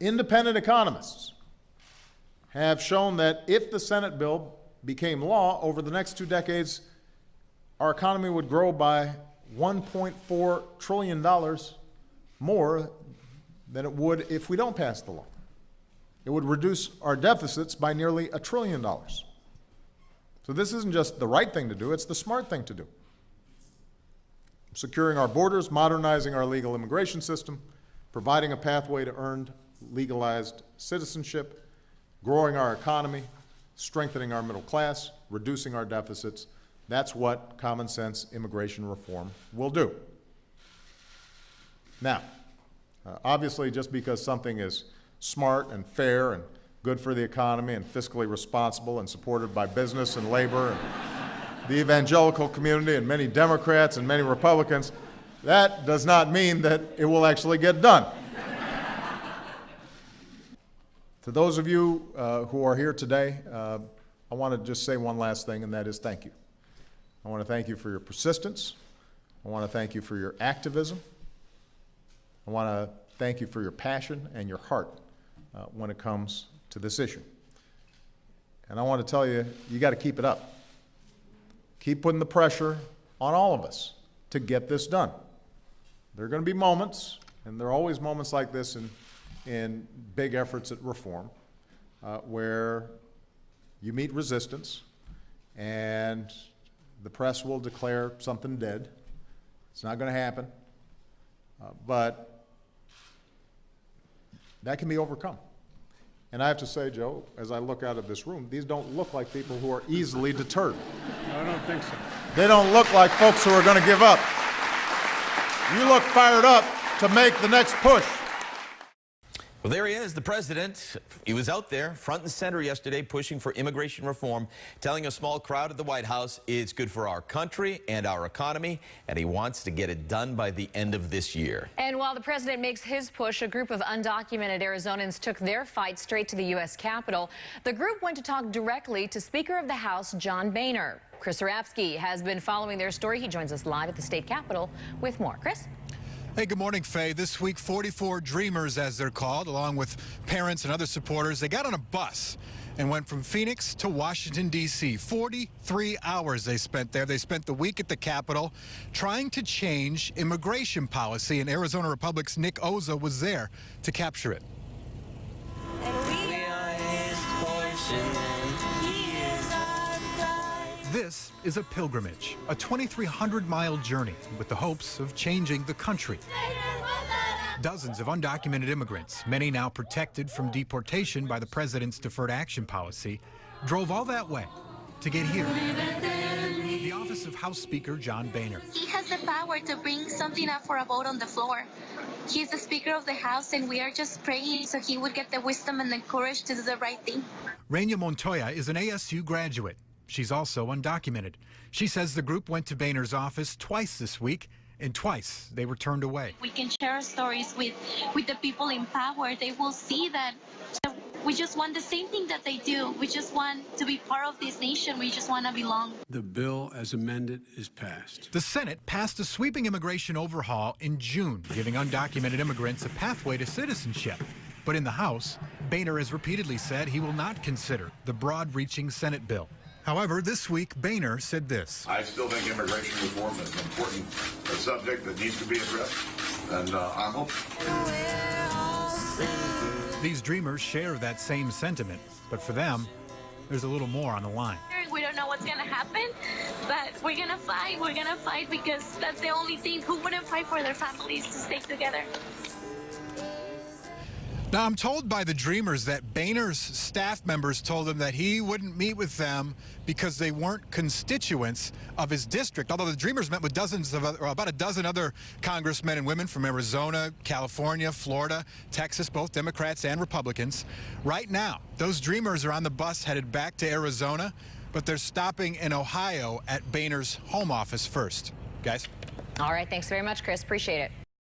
Independent economists have shown that if the Senate bill became law over the next 2 decades, our economy would grow by $1.4 trillion more than it would if we don't pass the law. It would reduce our deficits by nearly $1 trillion. So this isn't just the right thing to do, it's the smart thing to do. Securing our borders, modernizing our legal immigration system, providing a pathway to earned legalized citizenship, growing our economy, strengthening our middle class, reducing our deficits. That's what common sense immigration reform will do. Now, obviously, just because something is smart and fair and good for the economy and fiscally responsible and supported by business and labor and the evangelical community and many Democrats and many Republicans, that does not mean that it will actually get done. To those of you who are here today, I want to just say one last thing, and that is thank you. I want to thank you for your persistence. I want to thank you for your activism. I want to thank you for your passion and your heart when it comes to this issue. And I want to tell you, you got to keep it up. Keep putting the pressure on all of us to get this done. There are going to be moments, and there are always moments like this in big efforts at reform, where you meet resistance and the press will declare something dead. It's not going to happen, but that can be overcome. And I have to say, Joe, as I look out of this room, these don't look like people who are easily deterred. No, I don't think so. They don't look like folks who are going to give up. You look fired up to make the next push. Well, there he is, the president. He was out there front and center yesterday pushing for immigration reform, telling a small crowd at the White House it's good for our country and our economy, and he wants to get it done by the end of this year. And while the president makes his push, a group of undocumented Arizonans took their fight straight to the U.S. Capitol. The group went to talk directly to Speaker of the House, John Boehner. Chris Rapsky has been following their story. He joins us live at the state capitol with more. Chris? Hey, good morning, Faye. This week, 44 Dreamers, as they're called, along with parents and other supporters, they got on a bus and went from Phoenix to Washington, D.C. 43 hours they spent there. They spent the week at the Capitol trying to change immigration policy, and Arizona Republic's Nick Oza was there to capture it. This is a pilgrimage, a 2,300-mile journey with the hopes of changing the country. Dozens of undocumented immigrants, many now protected from deportation by the president's deferred action policy, drove all that way to get here. The office of House Speaker John Boehner. He has the power to bring something up for a vote on the floor. He's the Speaker of the House, and we are just praying so he would get the wisdom and the courage to do the right thing. Reina Montoya is an ASU graduate. She's also undocumented. She says the group went to Boehner's office twice this week, and twice they were turned away. We can share our stories with the people in power. They will see that we just want the same thing that they do. We just want to be part of this nation. We just want to belong. The bill as amended is passed. The Senate passed a sweeping immigration overhaul in June, giving undocumented immigrants a pathway to citizenship. But in the House, Boehner has repeatedly said he will not consider the broad-reaching Senate bill. However, this week, Boehner said this. I still think immigration reform is an important subject that needs to be addressed, and I'm hopeful. These dreamers share that same sentiment, but for them, there's a little more on the line. We don't know what's going to happen, but we're going to fight. We're going to fight because that's the only thing. Who wouldn't fight for their families to stay together? Now, I'm told by the Dreamers that Boehner's staff members told him that he wouldn't meet with them because they weren't constituents of his district, although the Dreamers met with about a dozen other congressmen and women from Arizona, California, Florida, Texas, both Democrats and Republicans. Right now, those Dreamers are on the bus headed back to Arizona, but they're stopping in Ohio at Boehner's home office first. Guys? All right, thanks very much, Chris. Appreciate it.